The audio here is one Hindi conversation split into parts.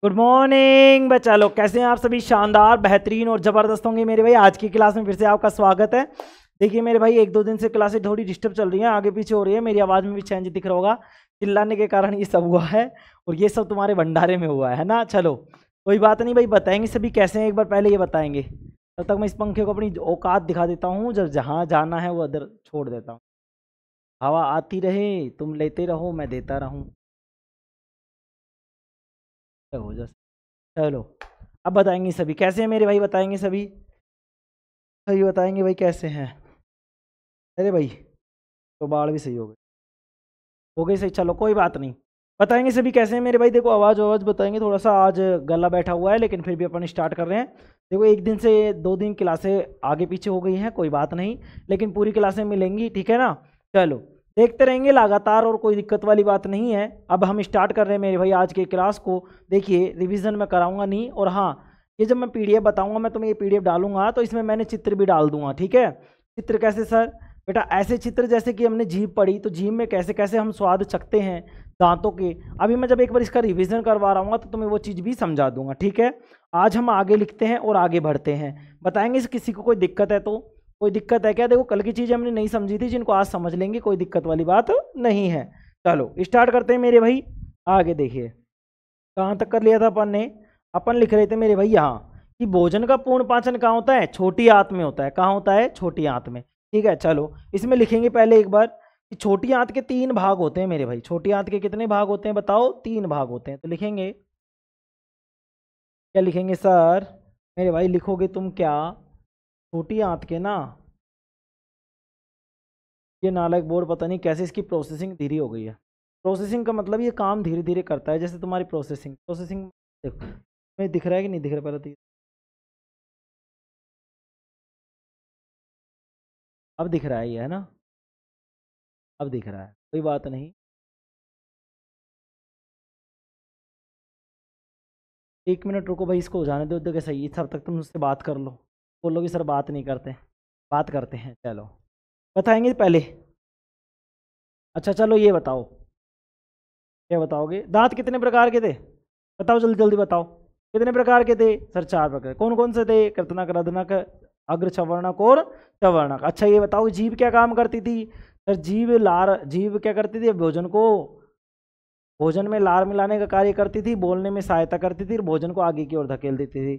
गुड मॉर्निंग बच्चा लोग, कैसे हैं आप सभी? शानदार, बेहतरीन और ज़बरदस्त होंगे मेरे भाई। आज की क्लास में फिर से आपका स्वागत है। देखिए मेरे भाई, एक दो दिन से क्लासेस थोड़ी डिस्टर्ब चल रही हैं, आगे पीछे हो रही है, मेरी आवाज़ में भी चेंज दिख रहा होगा। चिल्लाने के कारण ये सब हुआ है और ये सब तुम्हारे भंडारे में हुआ है ना। चलो कोई बात नहीं भाई, बताएंगे सभी कैसे हैं, एक बार पहले ये बताएंगे। तब तक मैं इस पंखे को अपनी औकात दिखा देता हूँ, जब जहाँ जाना है वो उधर छोड़ देता हूँ। हवा आती रहे, तुम लेते रहो, मैं देता रहूँ। हो जा। चलो अब बताएंगे सभी कैसे हैं मेरे भाई, बताएंगे सभी। सही बताएंगे भाई कैसे हैं। अरे भाई तो बाढ़ भी सही हो गई सही, चलो कोई बात नहीं। बताएंगे सभी कैसे हैं मेरे भाई। देखो आवाज़ बताएंगे, थोड़ा सा आज गला बैठा हुआ है, लेकिन फिर भी अपन स्टार्ट कर रहे हैं। देखो एक दिन से 2 दिन क्लासें आगे पीछे हो गई हैं, कोई बात नहीं, लेकिन पूरी क्लासें मिलेंगी, ठीक है ना। चलो देखते रहेंगे लगातार, और कोई दिक्कत वाली बात नहीं है। अब हम स्टार्ट कर रहे हैं मेरे भाई आज के क्लास को। देखिए रिवीजन मैं कराऊंगा नहीं, और हाँ ये जब मैं पीडीएफ बताऊंगा, मैं तुम्हें ये पीडीएफ डालूंगा तो इसमें मैंने चित्र भी डाल दूंगा, ठीक है। चित्र कैसे सर? बेटा ऐसे चित्र जैसे कि हमने जीभ पढ़ी, तो जीभ में कैसे कैसे हम स्वाद चखते हैं दांतों के। अभी मैं जब एक बार इसका रिवीजन करवा रहा हूँ तो तुम्हें वो चीज़ भी समझा दूंगा, ठीक है। आज हम आगे लिखते हैं और आगे बढ़ते हैं, बताएंगे इस किसी को कोई दिक्कत है तो। कोई दिक्कत है क्या? देखो कल की चीज़ें हमने नहीं समझी थी, जिनको आज समझ लेंगे, कोई दिक्कत वाली बात नहीं है। चलो स्टार्ट करते हैं मेरे भाई। आगे देखिए कहाँ तक कर लिया था अपन ने। अपन लिख रहे थे मेरे भाई यहाँ कि भोजन का पूर्ण पाचन कहाँ होता है? छोटी आंत में होता है। कहाँ होता है? छोटी आंत में, ठीक है। चलो इसमें लिखेंगे पहले एक बार कि छोटी आंत के 3 भाग होते हैं मेरे भाई। छोटी आंत के कितने भाग होते हैं बताओ? 3 भाग होते हैं। तो लिखेंगे क्या? लिखेंगे सर मेरे भाई, लिखोगे तुम क्या? छोटी आंत के ना, ये नालायक बोर्ड पता नहीं कैसे इसकी प्रोसेसिंग धीरे हो गई है। प्रोसेसिंग का मतलब ये काम धीरे धीरे करता है, जैसे तुम्हारी प्रोसेसिंग देखो मैं दिख रहा है कि नहीं दिख रहा? पहले तो अब दिख रहा है ये, है ना। अब दिख रहा है, कोई बात नहीं। 1 मिनट रुको भाई, इसको हो जाने दो। देखो सही, इस हद तक तुम मुझसे बात कर लो। बोलो कि सर बात नहीं करते, बात करते हैं। चलो बताएंगे पहले। अच्छा चलो ये बताओ, क्या बताओगे? दांत कितने प्रकार के थे? बताओ जल्दी जल्दी बताओ। कितने प्रकार के थे सर? 4 प्रकार। कौन कौन से थे? कृतनक, रदनक, अग्र चवर्णक और चवर्णक। अच्छा ये बताओ जीभ क्या काम करती थी? सर जीभ क्या करती थी? भोजन में लार मिलाने का कार्य करती थी, बोलने में सहायता करती थी, और भोजन को आगे की ओर धकेल देती थी।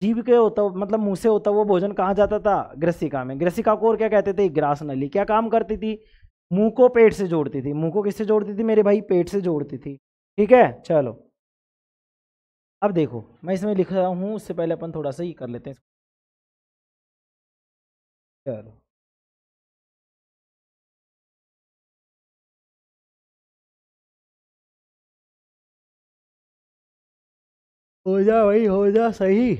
जीभ के होता मतलब मुंह से होता वो भोजन कहाँ जाता था? ग्रसिका में। ग्रसिका को और क्या कहते थे? ग्रास नली। क्या काम करती थी? मुंह को पेट से जोड़ती थी। मुंह को किससे जोड़ती थी मेरे भाई? पेट से जोड़ती थी, ठीक है। चलो अब देखो मैं इसमें लिख रहा हूँ, उससे पहले अपन थोड़ा सा ही कर लेते हैं। चलो हो जा भाई, हो जा सही।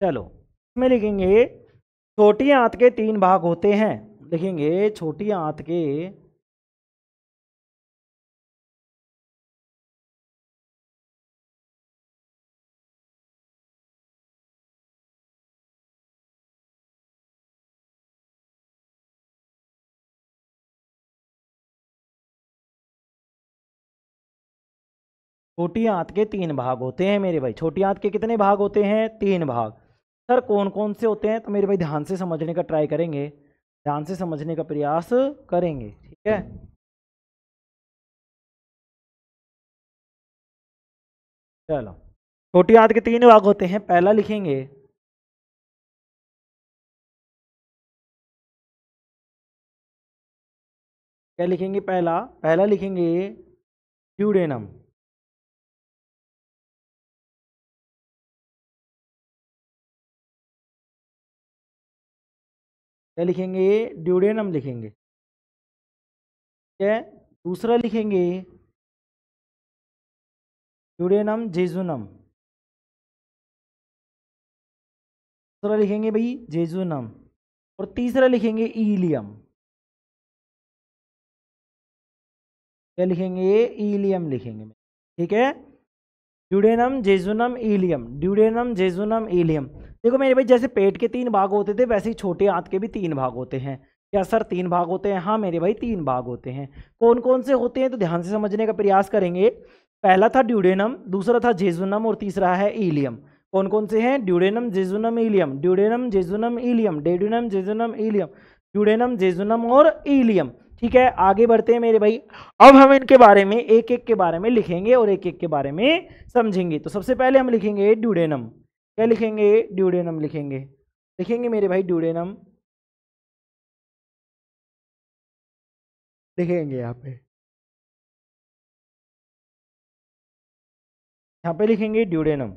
चलो इसमें लिखेंगे छोटी आंत के 3 भाग होते हैं। लिखेंगे छोटी आंत के छोटी आंत के 3 भाग होते हैं मेरे भाई। छोटी आंत के कितने भाग होते हैं? 3 भाग। सर कौन कौन से होते हैं? तो मेरे भाई ध्यान से समझने का ट्राई करेंगे, ध्यान से समझने का प्रयास करेंगे, ठीक है। चलो छोटी आंत के 3 भाग होते हैं। पहला लिखेंगे, क्या लिखेंगे? पहला पहला लिखेंगे ड्यूडेनम। क्या लिखेंगे? ड्यूडेनम लिखेंगे, ठीक है। दूसरा लिखेंगे ड्यूडेनम जेजुनम। दूसरा लिखेंगे भाई जेजुनम। और तीसरा लिखेंगे ईलियम। क्या लिखेंगे? ईलियम लिखेंगे, ठीक है। Duodenum jejunum ilium, duodenum jejunum ilium. देखो मेरे भाई जैसे पेट के 3 भाग होते थे, वैसे ही छोटे आंत के भी 3 भाग होते हैं। क्या सर 3 भाग होते हैं? हाँ मेरे भाई 3 भाग होते हैं। कौन कौन से होते हैं तो ध्यान से समझने का प्रयास करेंगे। पहला था ड्यूडेनम, दूसरा था जेजुनम और तीसरा है ईलियम। कौन कौन से हैं? Duodenum, jejunum, ilium, duodenum, jejunum, ilium, duodenum, jejunum, ilium, duodenum, jejunum और ईलियम। ठीक है, आगे बढ़ते हैं मेरे भाई। अब हम इनके बारे में एक एक के बारे में लिखेंगे और एक एक के बारे में समझेंगे। तो सबसे पहले हम लिखेंगे ड्यूडेनम। क्या लिखेंगे? ड्यूडेनम लिखेंगे। लिखेंगे मेरे भाई ड्यूडेनम, लिखेंगे यहाँ पे लिखेंगे ड्यूडेनम।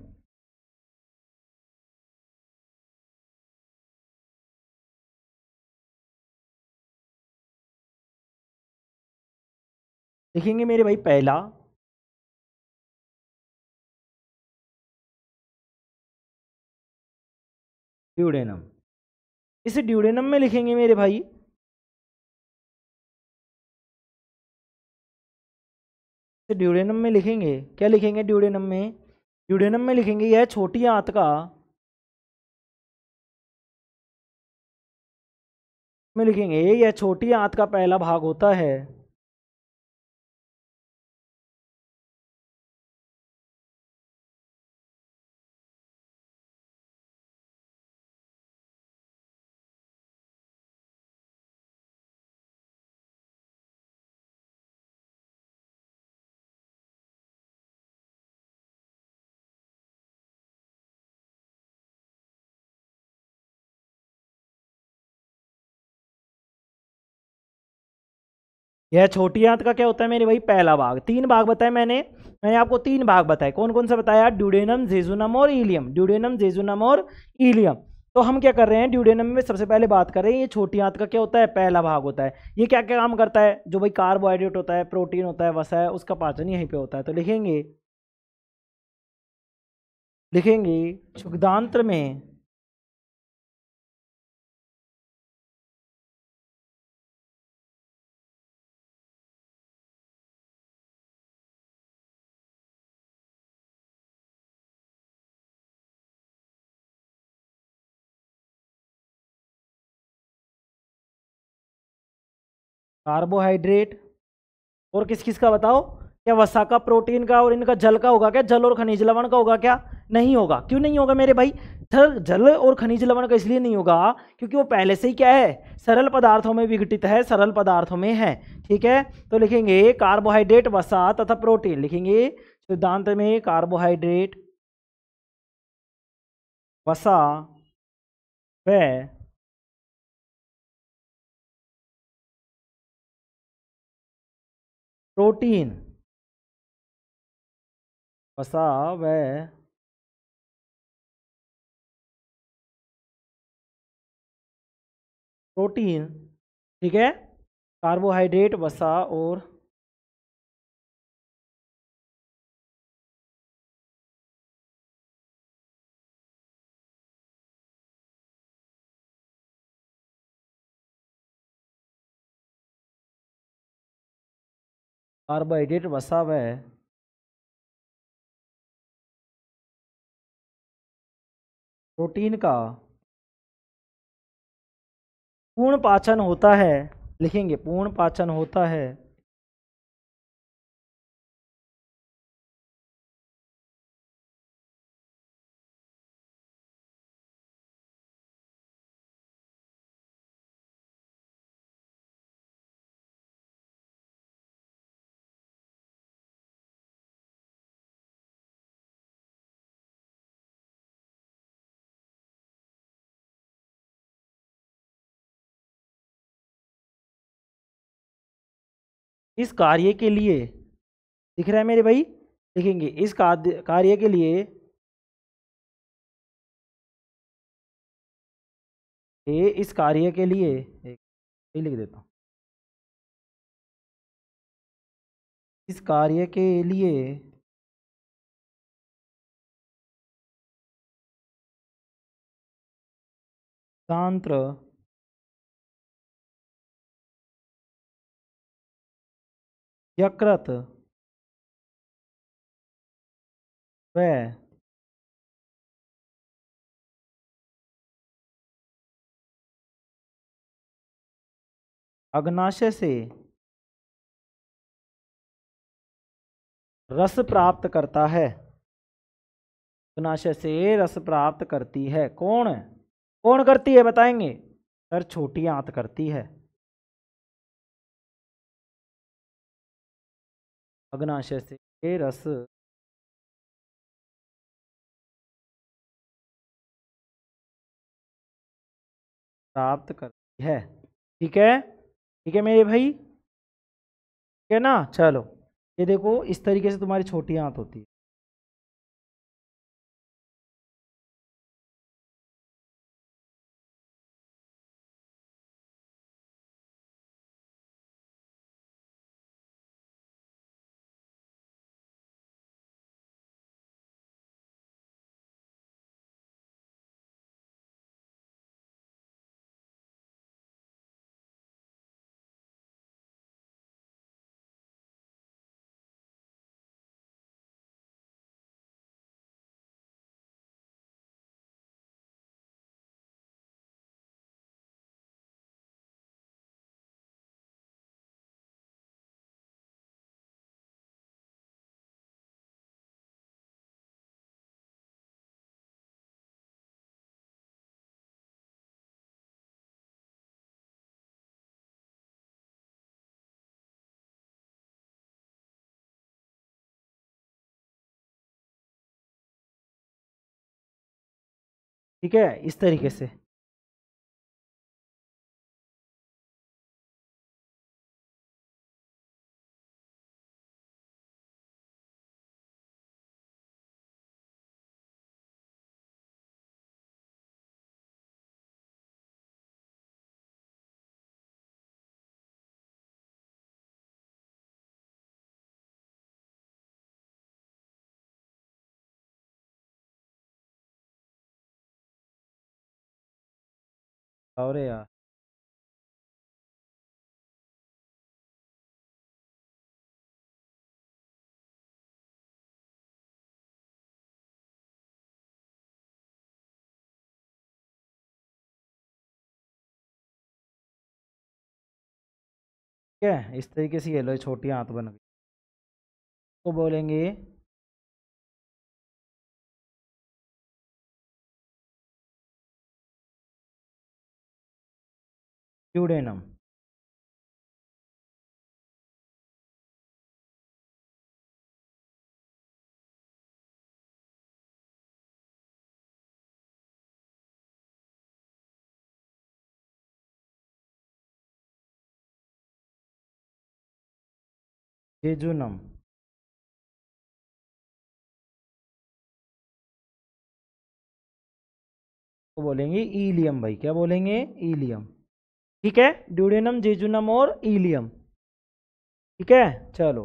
लिखेंगे मेरे भाई पहला, ड्यूडेनम। इसे ड्यूडेनम में लिखेंगे मेरे भाई, इसे ड्यूडेनम में लिखेंगे। क्या लिखेंगे ड्यूडेनम में? ड्यूडेनम में लिखेंगे यह छोटी आंत का, में लिखेंगे यह छोटी आंत का पहला भाग होता है। यह छोटी आंत का क्या होता है मेरे भाई? पहला भाग। 3 भाग बताए मैंने, मैंने आपको 3 भाग बताए। कौन कौन सा बताया? ड्यूडेनम, जेजुनम और ईलियम। ड्यूडेनम, जेजुनम और ईलियम। तो हम क्या कर रहे हैं? ड्यूडेनम में सबसे पहले बात कर रहे हैं, ये छोटी आंत का क्या होता है? पहला भाग होता है। ये क्या क्या काम करता है? जो भाई कार्बोहाइड्रेट होता है, प्रोटीन होता है, वसा है, उसका पाचन यहीं पे होता है। तो लिखेंगे, लिखेंगे क्षुद्रांत्र में कार्बोहाइड्रेट और किस किस का बताओ? क्या वसा का, प्रोटीन का और इनका जल का होगा क्या? जल और खनिज लवण का होगा क्या? नहीं होगा। क्यों नहीं होगा मेरे भाई? सर जल और खनिज लवण का इसलिए नहीं होगा क्योंकि वो पहले से ही क्या है? सरल पदार्थों में विघटित है, सरल पदार्थों में है। ठीक है, तो लिखेंगे कार्बोहाइड्रेट, वसा तथा प्रोटीन। लिखेंगे सिद्धांत में कार्बोहाइड्रेट, वसा व प्रोटीन, वसा व प्रोटीन। ठीक है, कार्बोहाइड्रेट, वसा और कार्बोहाइड्रेट, वसा व प्रोटीन का पूर्ण पाचन होता है। लिखेंगे पूर्ण पाचन होता है। इस कार्य के लिए, दिख रहा है मेरे भाई? लिखेंगे इस कार्य के लिए, इस कार्य के लिए, एक ये लिख देता हूँ, इस कार्य के लिए तांत्र यकृत व अग्नाशय से रस प्राप्त करता है। अग्नाशय से रस प्राप्त करती है कौन? कौन करती है बताएंगे? सर छोटी आंत करती है। अग्नाशय से रस प्राप्त करती है। ठीक है, ठीक है मेरे भाई, ठीक है ना। चलो ये देखो इस तरीके से तुम्हारी छोटी आंत होती है। ठीक है, इस तरीके से। और यार ठीक है, इस तरीके से ये लो छोटी आंत बन गई। तो बोलेंगे ड्यूडेनम। जेजुनम। तो बोलेंगे ईलियम भाई, क्या बोलेंगे? ईलियम। ठीक है, ड्यूडेनम, जेजुनम और ईलियम। ठीक है, चलो।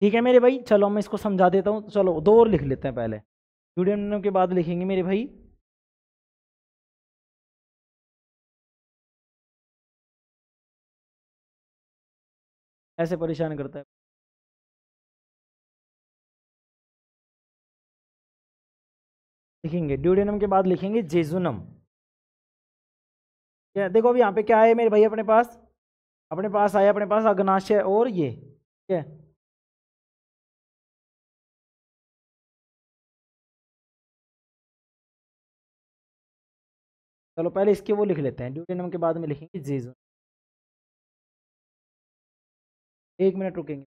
ठीक है मेरे भाई, चलो मैं इसको समझा देता हूँ। चलो दो और लिख लेते हैं पहले, ड्यूडेनम के बाद लिखेंगे मेरे भाई ऐसे परेशान करता है। लिखेंगे ड्यूडेनम के बाद लिखेंगे जेजुनम। क्या देखो अभी यहाँ पे क्या है मेरे भाई अपने पास? अपने पास आया, अपने पास अग्नाशय और ये, ठीक है। चलो पहले इसके वो लिख लेते हैं, ड्यूटेनम के बाद में लिखेंगे जेजुन। एक मिनट रुकेंगे।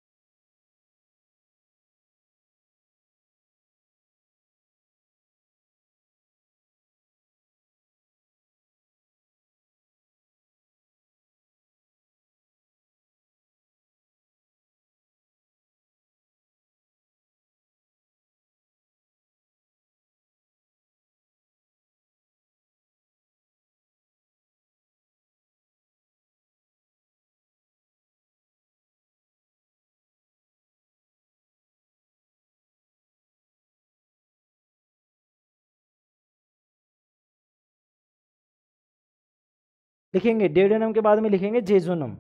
लिखेंगे ड्यूडेनम के बाद में लिखेंगे जेजुनम।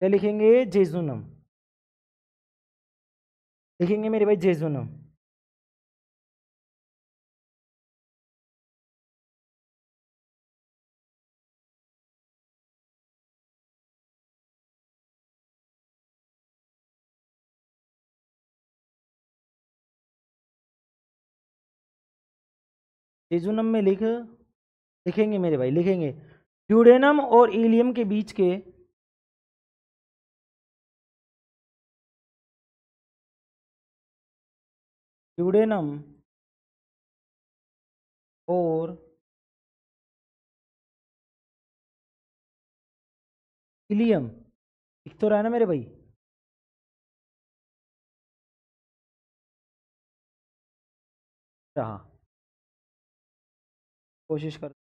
क्या लिखेंगे? जेजुनम लिखेंगे मेरे भाई, जेजुनम। जेजुनम में लिखेंगे मेरे भाई, लिखेंगे ड्यूडेनम और इलियम के बीच के ड्यूडेनम और इलियम, दिख तो रहा है ना मेरे भाई? रहा, कोशिश कर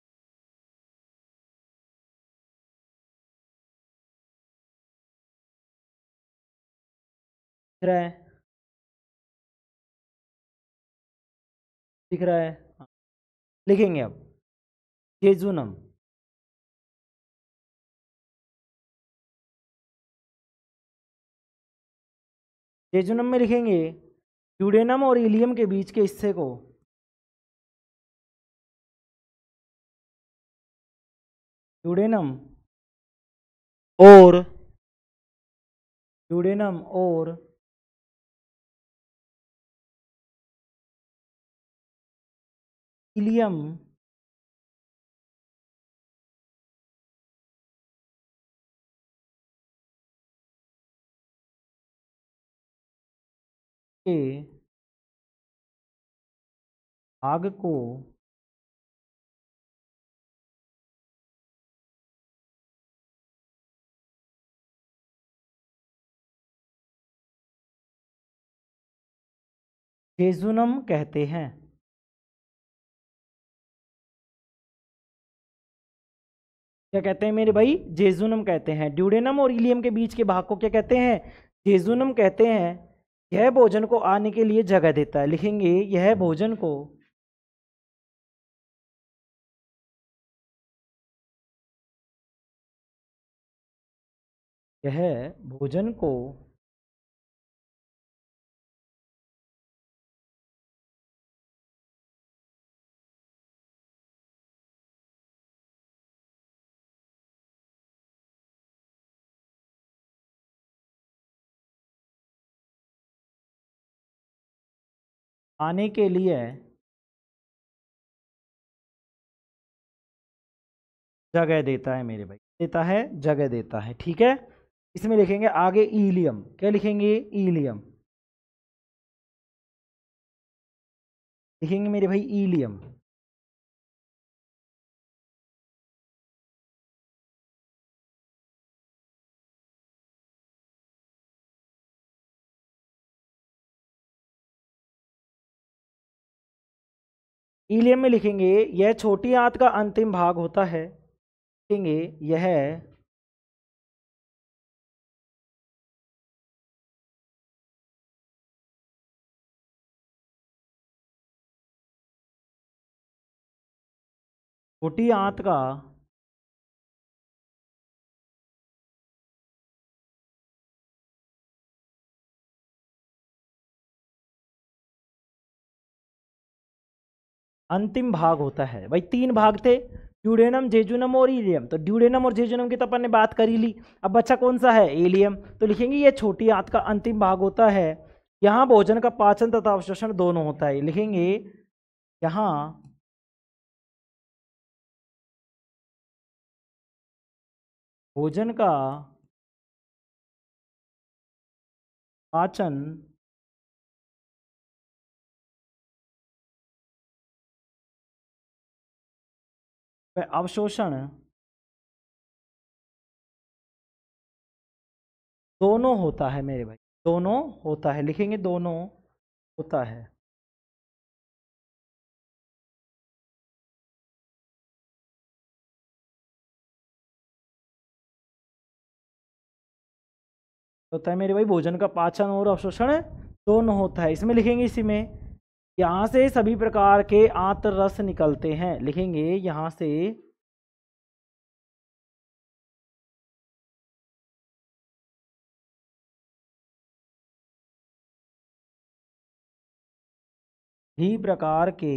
रहा है, दिख रहा है। हाँ। लिखेंगे अब जेजुनम। जेजुनम में लिखेंगे ड्यूडेनम और इलियम के बीच के हिस्से को ड्यूडेनम और ड्यूडेनम और इलियम के भाग को जेजुनम कहते हैं। क्या कहते हैं मेरे भाई? जेजुनम कहते हैं। ड्यूडेनम और इलियम के बीच के भाग को क्या कहते हैं? जेजुनम कहते हैं। यह भोजन को आने के लिए जगह देता है। लिखेंगे यह भोजन को यह भोजन को आने के लिए जगह देता है मेरे भाई, देता है, जगह देता है। ठीक है, इसमें लिखेंगे आगे ईलियम। क्या लिखेंगे? ईलियम लिखेंगे मेरे भाई, ईलियम। ईलियम में लिखेंगे यह छोटी आंत का अंतिम भाग होता है। लिखेंगे यह छोटी आंत का अंतिम भाग होता है। भाई 3 भाग थे, ड्यूडेनम, जेजुनम और इलियम। तो ड्यूडेनम और जेजुनम की तो अपन ने बात कर ही ली। अब बच्चा कौन सा है? इलियम। तो लिखेंगे ये छोटी आंत का अंतिम भाग होता है। यहाँ भोजन का पाचन तथा अवशोषण दोनों होता है। लिखेंगे यहाँ भोजन का पाचन व अवशोषण दोनों होता है मेरे भाई, दोनों होता है। लिखेंगे दोनों होता है। होता है मेरे भाई, भोजन का पाचन और अवशोषण दोनों होता है। इसमें लिखेंगे, इसी में यहाँ से सभी प्रकार के आंत रस निकलते हैं। लिखेंगे यहाँ से ही प्रकार के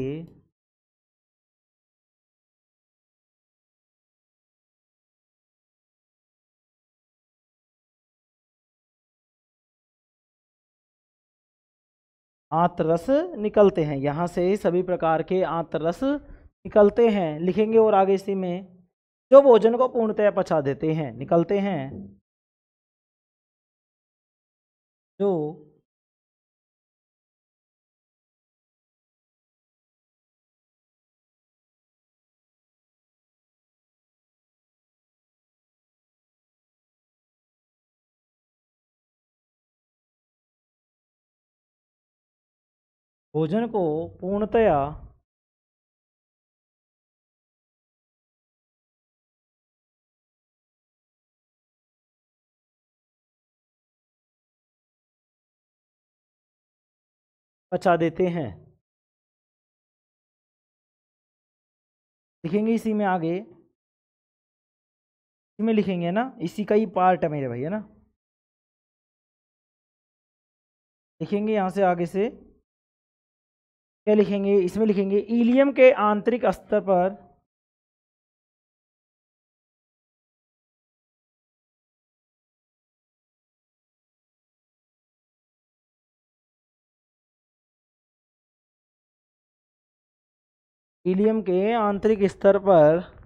आंतरस निकलते हैं। यहाँ से सभी प्रकार के आंतरस निकलते हैं लिखेंगे। और आगे इसी में जो भोजन को पूर्णतया पचा देते हैं, निकलते हैं जो भोजन को पूर्णतया पचा देते हैं, लिखेंगे इसी में। आगे इसी में लिखेंगे ना, इसी का ही पार्ट है मेरे भाई, है ना। लिखेंगे यहाँ से आगे से क्या लिखेंगे, इसमें लिखेंगे इलियम के आंतरिक स्तर पर इलियम के आंतरिक स्तर पर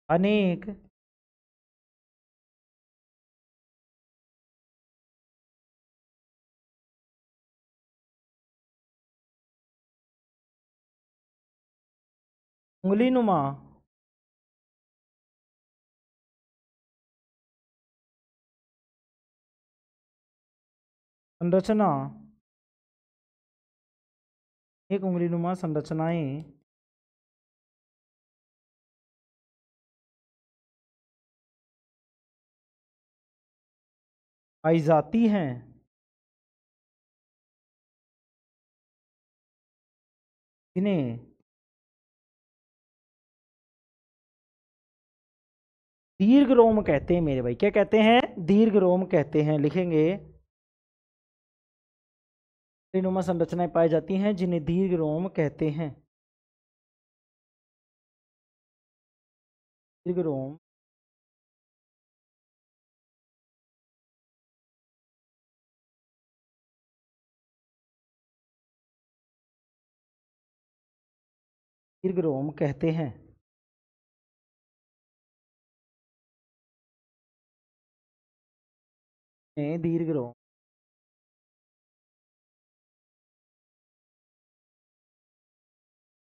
अनेक उंगलीनुमा संरचना, एक उंगलीनुमा संरचनाएं पाई जाती हैं, जिन्हें दीर्घ रोम कहते हैं मेरे भाई। क्या कहते हैं, दीर्घ रोम कहते हैं, लिखेंगे उंगलीनुमा संरचनाएं पाई जाती हैं जिन्हें दीर्घ रोम कहते हैं। दीर्घ रोम दीर्घ रोम कहते हैं। दीर्घ रोम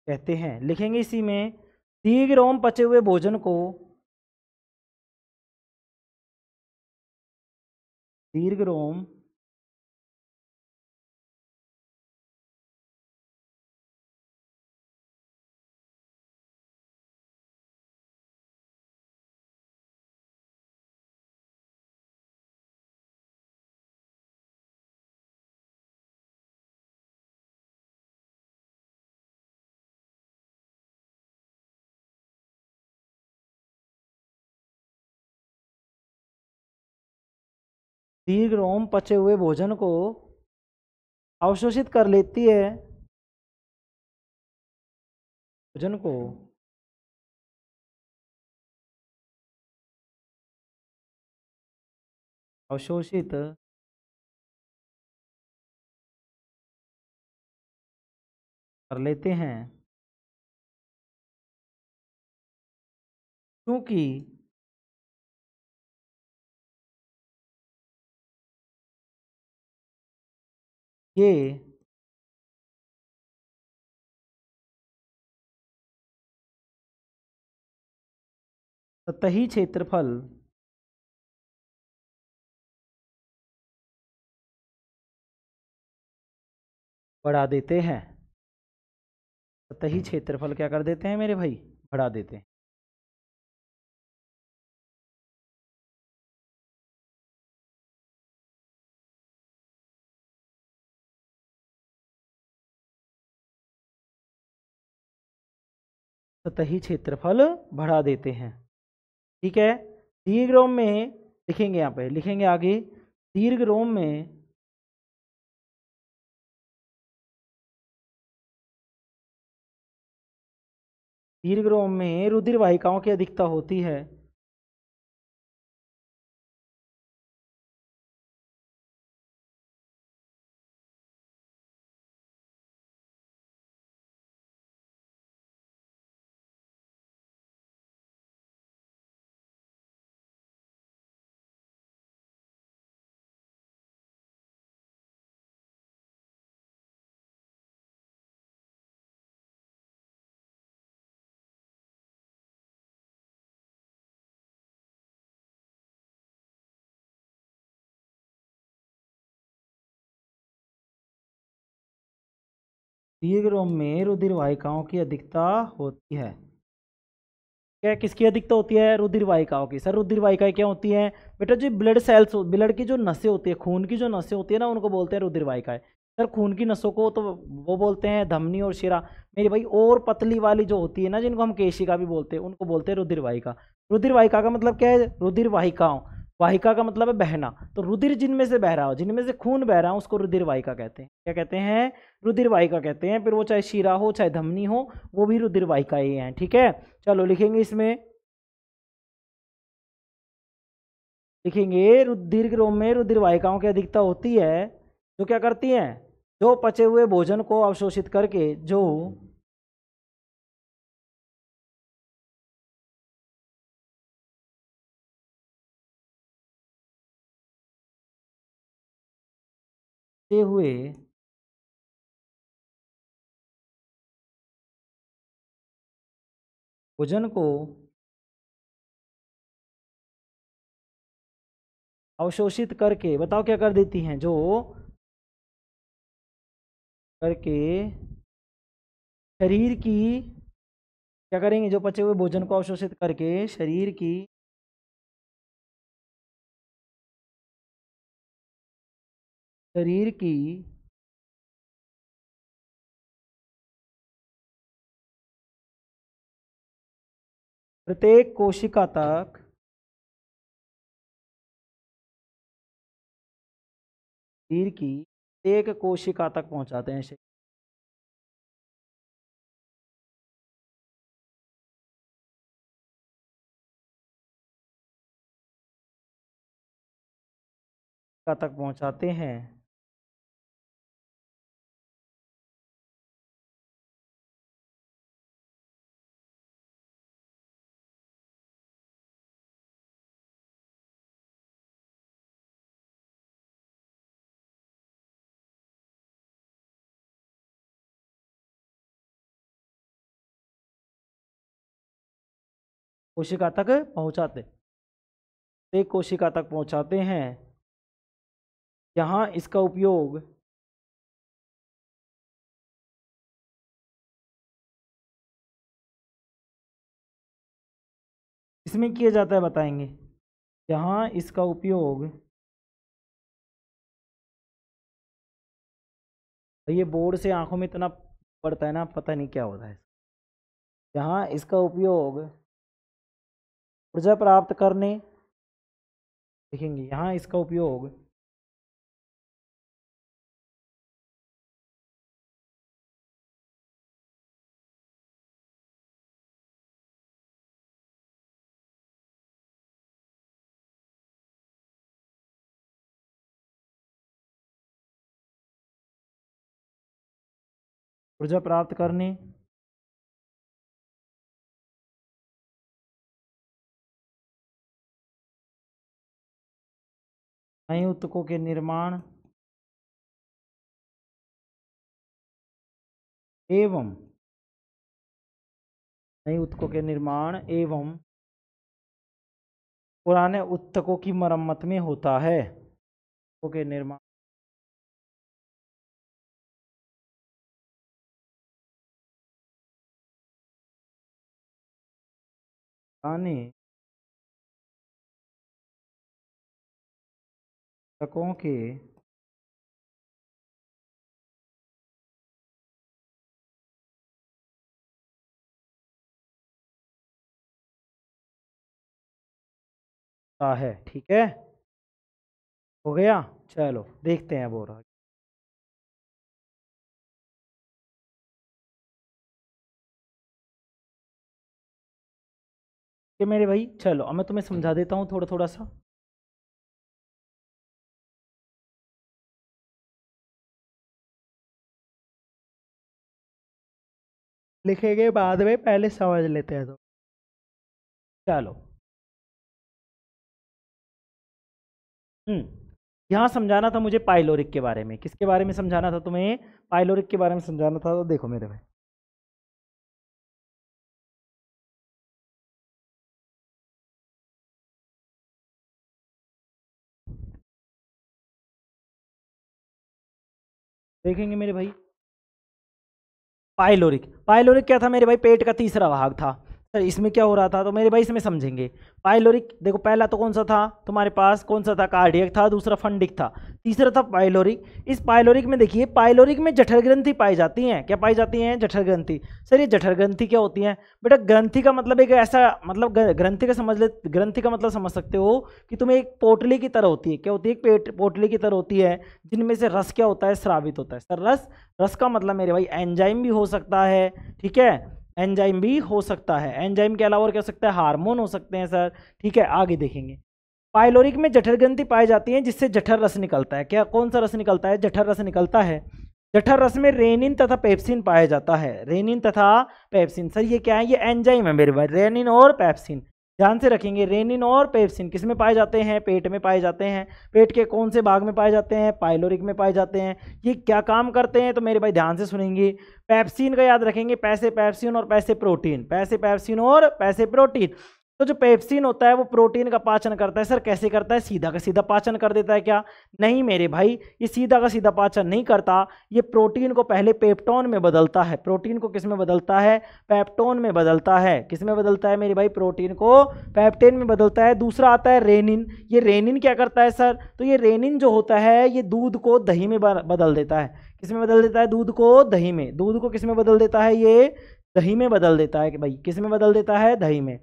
कहते हैं, लिखेंगे इसी में दीर्घ रोम पचे हुए भोजन को दीर्घ रोम दीर्घ रोम पचे हुए भोजन को अवशोषित कर लेती है, भोजन को अवशोषित कर लेते हैं, क्योंकि ये सतही क्षेत्रफल बढ़ा देते हैं। सतही क्षेत्रफल क्या कर देते हैं मेरे भाई, बढ़ा देते हैं। सतही क्षेत्रफल बढ़ा देते हैं। ठीक है, दीर्घ रोम में लिखेंगे, यहाँ पे लिखेंगे आगे, दीर्घ रोम में दीर्घ रोम में रुधिर वाहिकाओं की अधिकता होती है। दीर्घ रोम में रुधिर वाहिकाओं की अधिकता होती है। क्या किसकी अधिकता होती है? रुधिर वाहिकाओं की। सर रुधिर वाहिकाएं क्या होती हैं? बेटा जो ब्लड सेल्स, ब्लड की जो नसें होती है, खून की जो नसें होती है ना, उनको बोलते हैं रुधिर वाहिकाएं। सर खून की नसों को तो वो बोलते हैं धमनी और शिरा। मेरे भाई और पतली वाली जो होती है ना, जिनको हम केशिका भी बोलते हैं, उनको बोलते हैं रुधिर वाहिका। रुधिर वाहिका का मतलब क्या है? रुधिर वाहिकाओं, वाहिका का मतलब है बहना। तो रुधिर जिनमें से बह रहा हो, जिनमें से खून बह रहा है, उसको रुधिर वाहिका कहते हैं। क्या कहते हैं? रुधिर वाहिका कहते हैं। फिर वो चाहे शिरा हो चाहे धमनी हो, वो भी रुधिर वाहिका ही हैं। ठीक है, चलो लिखेंगे इसमें, लिखेंगे दीर्घ रोम में रुधिर वाहिकाओं की अधिकता होती है, जो क्या करती हैं? जो पचे हुए भोजन को अवशोषित करके, जो पचे हुए भोजन को अवशोषित करके, बताओ क्या कर देती हैं? जो करके शरीर की, क्या करेंगे? जो पचे हुए भोजन को अवशोषित करके शरीर की प्रत्येक कोशिका तक, शरीर की एक कोशिका तक पहुंचाते हैं। कोशिका तक पहुंचाते हैं। कोशिका तक पहुंचाते, एक कोशिका तक पहुंचाते हैं। यहाँ इसका उपयोग इसमें किया जाता है, बताएंगे। यहाँ इसका उपयोग, ये बोर्ड से आंखों में इतना पड़ता है ना, पता नहीं क्या होता है। यहाँ इसका उपयोग ऊर्जा प्राप्त करने, देखेंगे यहाँ इसका उपयोग ऊर्जा प्राप्त करने, नए ऊतकों के निर्माण एवं नए ऊतकों के निर्माण एवं पुराने ऊतकों की मरम्मत में होता है। ऊतकों के निर्माण पुराने ऊतकों के होता है। ठीक है, हो गया। चलो देखते हैं बोरा कि मेरे भाई। चलो अब मैं तुम्हें समझा देता हूँ थोड़ा थोड़ा सा। लिखेंगे बाद में, पहले समझ लेते हैं तो। चलो यहाँ समझाना था मुझे पाइलोरिक के बारे में। किसके बारे में समझाना था तुम्हें? पाइलोरिक के बारे में समझाना था। तो देखो मेरे भाई, देखेंगे मेरे भाई। पाइलोरिक, पाइलोरिक क्या था मेरे भाई? पेट का तीसरा भाग था। सर इसमें क्या हो रहा था? तो मेरे भाई इसमें समझेंगे। पाइलोरिक देखो, पहला तो कौन सा था तुम्हारे पास? कौन सा था? कार्डियक था, दूसरा फंडिक था, तीसरा था पाइलोरिक। इस पाइलोरिक में देखिए, पाइलोरिक में जठर ग्रंथि पाई जाती हैं। क्या पाई जाती हैं? जठर ग्रंथि। सर ये जठर ग्रंथि क्या होती है बेटा? ग्रंथि का मतलब एक ऐसा, मतलब ग्रंथि का समझ ले, ग्रंथि का मतलब समझ सकते हो कि तुम्हें एक पोटली की तरह होती है। क्या होती है? एक पेट पोटली की तरह होती है, जिनमें से रस क्या होता है? स्रावित होता है। सर रस, रस का मतलब मेरे भाई एंजाइम भी हो सकता है। ठीक है, एंजाइम भी हो सकता है। एंजाइम के अलावा और क्या हो सकता है? हार्मोन हो सकते हैं सर। ठीक है, आगे देखेंगे। पाइलोरिक में जठर ग्रंथि पाई जाती है, जिससे जठर रस निकलता है। क्या, कौन सा रस निकलता है? जठर रस निकलता है। जठर रस में रेनिन तथा पेप्सिन पाया जाता है। रेनिन तथा पेप्सिन। सर ये क्या है? ये एंजाइम है मेरे भाई, रेनिन और पेप्सिन। ध्यान से रखेंगे, रेनिन और पेप्सिन किस में पाए जाते हैं? पेट में पाए जाते हैं। पेट के कौन से भाग में पाए जाते हैं? पाइलोरिक में पाए जाते हैं। ये क्या काम करते हैं? तो मेरे भाई ध्यान से सुनेंगे। पेप्सिन का याद रखेंगे, पैसे पेप्सिन और पैसे प्रोटीन, पैसे पेप्सिन और पैसे प्रोटीन। तो जो पेप्सिन होता है वो प्रोटीन का पाचन करता है। सर कैसे करता है? सीधा का सीधा पाचन कर देता है क्या? नहीं मेरे भाई, ये सीधा का सीधा पाचन नहीं करता। ये प्रोटीन को पहले पेप्टोन में बदलता है। प्रोटीन को किस में बदलता है? पेप्टोन में बदलता है। किस में बदलता है मेरे भाई? प्रोटीन को पेप्टेन में बदलता है। दूसरा आता है रेनिन। ये रेनिन क्या करता है सर? तो ये रेनिन जो होता है, ये दूध को दही में बदल देता है। किस में बदल देता है? दूध को दही में। दूध को किस में बदल देता है? ये दही में बदल देता है। कि भाई किस में बदल देता है? दही में।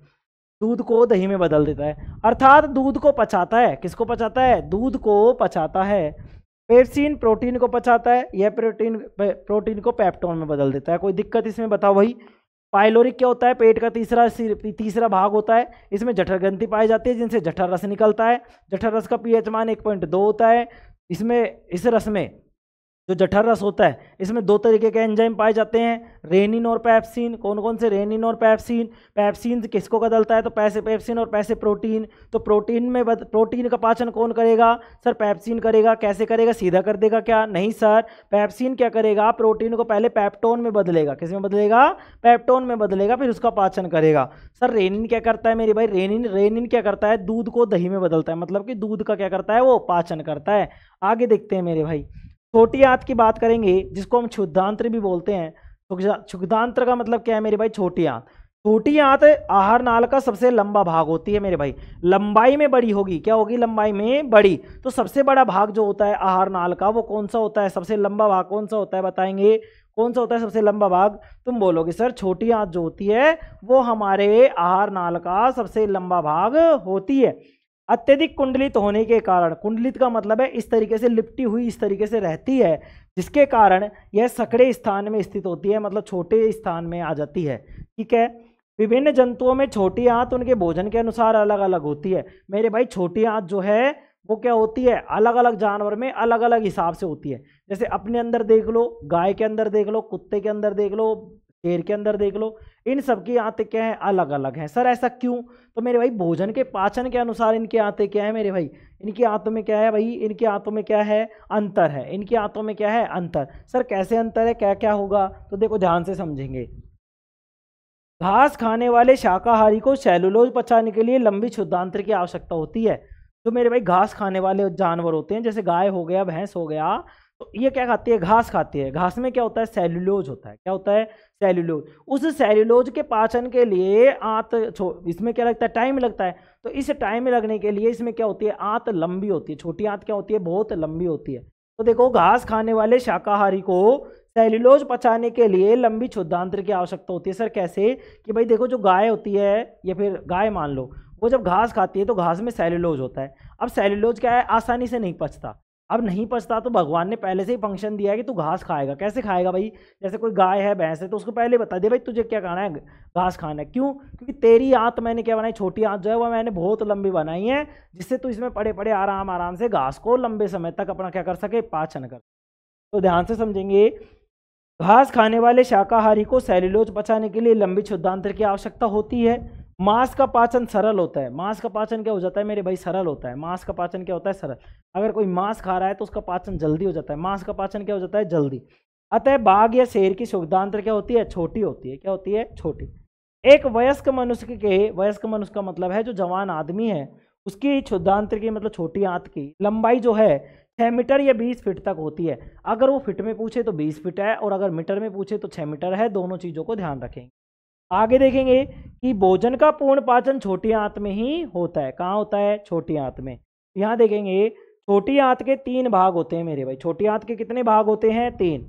दूध को दही में बदल देता है, अर्थात दूध को पचाता है। किसको पचाता है? दूध को पचाता है। पेप्सिन प्रोटीन को पचाता है, यह प्रोटीन प्रोटीन को पेप्टोन में बदल देता है। कोई दिक्कत इसमें बताओ भाई? पाइलोरिक क्या होता है? पेट का तीसरा भाग होता है। इसमें जठर ग्रंथि पाई जाती है, जिनसे जठर रस निकलता है। जठर रस का पीएच मान 1.2 होता है। इसमें, इस रस में जो जठर रस होता है, इसमें दो तरीके के एंजाइम पाए जाते हैं, रेनिन और पेप्सिन। कौन कौन से? रेनिन और पेप्सिन। पेप्सिन किसको बदलता है? तो पैसे पेप्सिन और पैसे प्रोटीन। तो प्रोटीन में प्रोटीन का पाचन कौन करेगा? सर पेप्सिन करेगा। कैसे करेगा? सीधा कर देगा क्या? नहीं सर, पेप्सिन क्या करेगा? प्रोटीन को पहले पेप्टोन में बदलेगा। किस में बदलेगा? पेप्टोन में बदलेगा, फिर उसका पाचन करेगा। सर रेनिन क्या करता है मेरे भाई? रेनिन, रेनिन क्या करता है? दूध को दही में बदलता है, मतलब कि दूध का क्या करता है? वो पाचन करता है। आगे देखते हैं मेरे भाई, छोटी आंत की बात करेंगे, जिसको हम क्षुद्रांत्र भी बोलते हैं। क्षुद्रांत्र का मतलब क्या है मेरे भाई? छोटी आंत। छोटी आंत आहार नाल का सबसे लंबा भाग होती है मेरे भाई। लंबाई में बड़ी होगी। क्या होगी? लंबाई में बड़ी। तो सबसे बड़ा भाग जो होता है आहार नाल का, वो कौन सा होता है? सबसे लंबा भाग कौन सा होता है? बताएंगे कौन सा होता है सबसे लंबा भाग? तुम बोलोगे सर छोटी आंत जो होती है वो हमारे आहार नाल का सबसे लंबा भाग होती है। अत्यधिक कुंडलित होने के कारण, कुंडलित का मतलब है इस तरीके से लिपटी हुई, इस तरीके से रहती है, जिसके कारण यह सकड़े स्थान में स्थित होती है, मतलब छोटे स्थान में आ जाती है। ठीक है, विभिन्न जंतुओं में छोटी आंत उनके भोजन के अनुसार अलग अलग होती है। मेरे भाई छोटी आंत जो है वो क्या होती है? अलग अलग जानवर में अलग अलग हिसाब से होती है। जैसे अपने अंदर देख लो, गाय के अंदर देख लो, कुत्ते के अंदर देख लो, शेर के अंदर देख लो, इन सब की आंतें क्या है? अलग अलग हैं। सर ऐसा क्यों? तो मेरे भाई भोजन के पाचन के अनुसार इनकी आंतें क्या है मेरे भाई? इनकी आंतों में क्या है भाई? इनकी आंतों में क्या है? अंतर है। इनकी आंतों में क्या है? अंतर। सर कैसे अंतर है? क्या क्या होगा? तो देखो ध्यान से समझेंगे। घास खाने वाले शाकाहारी को सेलुलोज पचाने के लिए लंबी क्षुद्रांत्र की आवश्यकता होती है। तो मेरे भाई घास खाने वाले जानवर होते हैं, जैसे गाय हो गया, भैंस हो गया, तो ये क्या खाती है? घास खाती है। घास में क्या होता है? सेल्यूलोज होता है। क्या होता है? सेल्यूलोज। उस सेल्यूलोज के पाचन के लिए आंत, इसमें क्या लगता है? टाइम लगता है। तो इस टाइम लगने के लिए इसमें क्या होती है? आंत लंबी होती है। छोटी आंत क्या होती है? बहुत लंबी होती है। तो देखो घास खाने वाले शाकाहारी को सेल्यूलोज पचाने के लिए लंबी क्षुद्रांत्र की आवश्यकता होती है। सर कैसे? कि भाई देखो जो गाय होती है, या फिर गाय मान लो, वो जब घास खाती है तो घास में सेल्यूलोज होता है। अब सेल्यूलोज क्या है, आसानी से नहीं पचता। अब नहीं पचता तो भगवान ने पहले से ही फंक्शन दिया है कि तू घास खाएगा। कैसे खाएगा भाई, जैसे कोई गाय है भैंस है तो उसको पहले बता दे भाई तुझे क्या खाना है, घास खाना है। क्यों, क्योंकि तेरी आंत मैंने क्या बनाई, छोटी आंत जो है वो मैंने बहुत लंबी बनाई है, जिससे तू इसमें पड़े पड़े आराम आराम से घास को लंबे समय तक अपना क्या कर सके, पाचन कर। तो ध्यान से समझेंगे, घास खाने वाले शाकाहारी को सेल्यूलोज पचाने के लिए लंबी क्षुद्रांत्र की आवश्यकता होती है। मांस का पाचन सरल होता है। मांस का पाचन क्या हो जाता है मेरे भाई, सरल होता है। मांस का पाचन क्या होता है, सरल। अगर कोई मांस खा रहा है तो उसका पाचन जल्दी हो जाता है। मांस का पाचन क्या हो जाता है, जल्दी। अतः बाघ या शेर की क्षुद्रांत्र क्या होती है, छोटी होती है। क्या होती है, छोटी। एक वयस्क मनुष्य के, वयस्क मनुष्य का मतलब है जो जवान आदमी है, उसकी क्षुद्रांत्र की मतलब छोटी आंत की लंबाई जो है 6 मीटर या 20 फीट तक होती है। अगर वो फीट में पूछे तो 20 फीट है, और अगर मीटर में पूछे तो 6 मीटर है। दोनों चीज़ों को ध्यान रखेंगे। आगे देखेंगे कि भोजन का पूर्ण पाचन छोटी आंत में ही होता है। कहाँ होता है, छोटी आंत में। यहाँ देखेंगे छोटी आंत के 3 भाग होते हैं मेरे भाई। छोटी आंत के कितने भाग होते हैं, 3।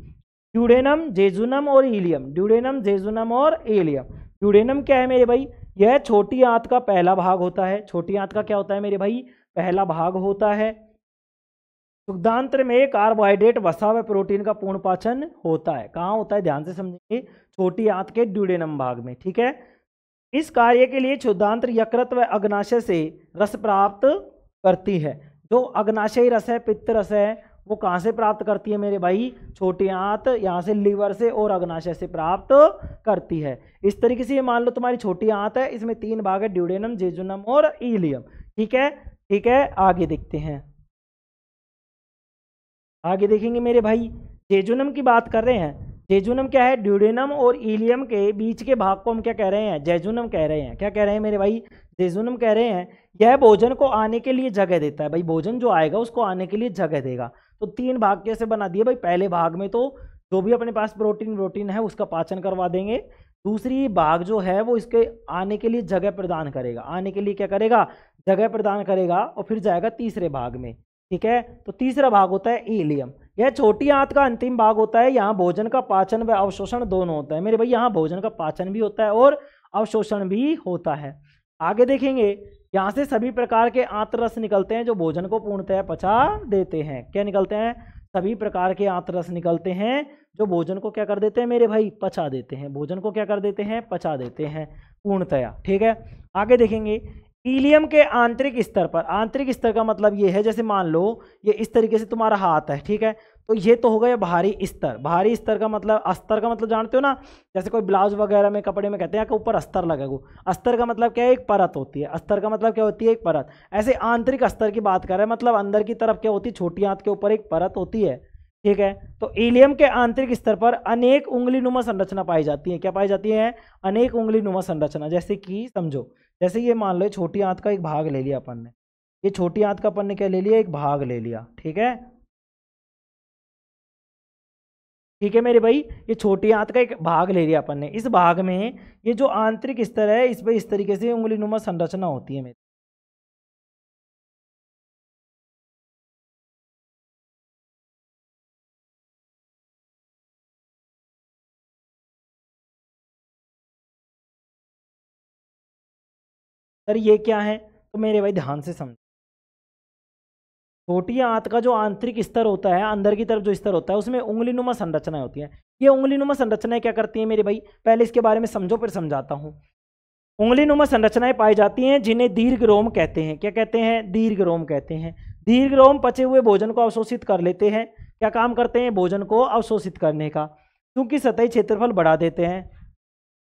ड्यूडेनम, जेजुनम और इलियम। ड्यूडेनम, जेजुनम और इलियम। ड्यूडेनम क्या है मेरे भाई, यह छोटी आंत का पहला भाग होता है। छोटी आंत का क्या होता है मेरे भाई, पहला भाग होता है। क्षुद्रांत्र में कार्बोहाइड्रेट, वसा व प्रोटीन का पूर्ण पाचन होता है। कहाँ होता है, ध्यान से समझेंगे, छोटी आंत के ड्यूडेनम भाग में। ठीक है। इस कार्य के लिए क्षुद्रांत्र यकृत व अग्नाशय से रस प्राप्त करती है। जो अग्नाशयी रस है, पित्त रस है, वो कहाँ से प्राप्त करती है मेरे भाई, छोटी आंत यहाँ से लीवर से और अग्नाशय से प्राप्त करती है। इस तरीके से ये मान लो तुम्हारी छोटी आंत है, इसमें 3 भाग है, ड्यूडेनम, जेजुनम और इलियम। ठीक है, ठीक है। आगे देखते हैं, आगे देखेंगे मेरे भाई, जेजुनम की बात कर रहे हैं। जेजुनम क्या है, ड्यूडेनम और इलियम के बीच के भाग को हम क्या कह रहे हैं, जेजुनम कह रहे हैं। क्या कह रहे हैं मेरे भाई, जेजुनम कह रहे हैं। यह भोजन को आने के लिए जगह देता है। भाई भोजन जो आएगा उसको आने के लिए जगह देगा। तो 3 भाग कैसे बना दिए भाई, पहले भाग में तो जो भी अपने पास प्रोटीन है उसका पाचन करवा देंगे। दूसरी भाग जो है वो इसके आने के लिए जगह प्रदान करेगा। आने के लिए क्या करेगा, जगह प्रदान करेगा, और फिर जाएगा तीसरे भाग में। ठीक है। तो तीसरा भाग होता है इलियम। यह छोटी आंत का अंतिम भाग होता है। यहाँ भोजन का पाचन व अवशोषण दोनों होता है मेरे भाई। यहाँ भोजन का पाचन भी होता है और अवशोषण भी होता है। आगे देखेंगे, यहाँ से सभी प्रकार के आंतरस निकलते हैं जो भोजन को पूर्णतः पचा देते हैं। क्या निकलते हैं, सभी प्रकार के आंतरस निकलते हैं जो भोजन को क्या कर देते हैं मेरे भाई, पचा देते हैं। भोजन को क्या कर देते हैं, पचा देते हैं पूर्णतया। ठीक है। आगे देखेंगे, इलियम के आंतरिक स्तर पर, आंतरिक स्तर का मतलब ये है, जैसे मान लो ये इस तरीके से तुम्हारा हाथ है। ठीक है। तो ये तो हो गया बाहरी स्तर। बाहरी स्तर का मतलब, अस्तर का मतलब जानते हो ना, जैसे कोई ब्लाउज वगैरह में, कपड़े में कहते हैं कि ऊपर अस्तर लगेगा। अस्तर का मतलब क्या है, एक परत होती है। अस्तर का मतलब क्या होती है, एक परत। ऐसे आंतरिक अस्तर की बात कर रहे हैं, मतलब अंदर की तरफ क्या होती है, छोटी आंत के ऊपर एक परत होती है। ठीक है। तो इलियम के आंतरिक स्तर पर अनेक उंगलीनुमा संरचना पाई जाती है। क्या पाई जाती है, अनेक उंगलीनुमा संरचना। जैसे कि समझो, जैसे ये मान लो छोटी आंत का एक भाग ले लिया अपन ने, ये छोटी आंत का अपन ने क्या ले लिया, एक भाग ले लिया। ठीक है, ठीक है मेरे भाई, ये छोटी आंत का एक भाग ले लिया अपन ने। इस भाग में ये जो आंतरिक स्तर है, इस पर इस तरीके से उंगलीनुमा संरचना होती है मेरी। सर ये क्या है, तो मेरे भाई ध्यान से समझ, छोटी आंत का जो आंतरिक स्तर होता है, अंदर की तरफ जो स्तर होता है, उसमें उंगलीनुमा संरचनाएं होती हैं। ये उंगलीनुमा संरचनाएं क्या करती हैं मेरे भाई, पहले इसके बारे में समझो फिर समझाता हूँ। उंगलीनुमा संरचनाएं पाई जाती हैं जिन्हें दीर्घ रोम कहते हैं। क्या कहते हैं, दीर्घ रोम कहते हैं। दीर्घ रोम पचे हुए भोजन को अवशोषित कर लेते हैं। क्या काम करते हैं, भोजन को अवशोषित करने का, क्योंकि सतही क्षेत्रफल बढ़ा देते हैं।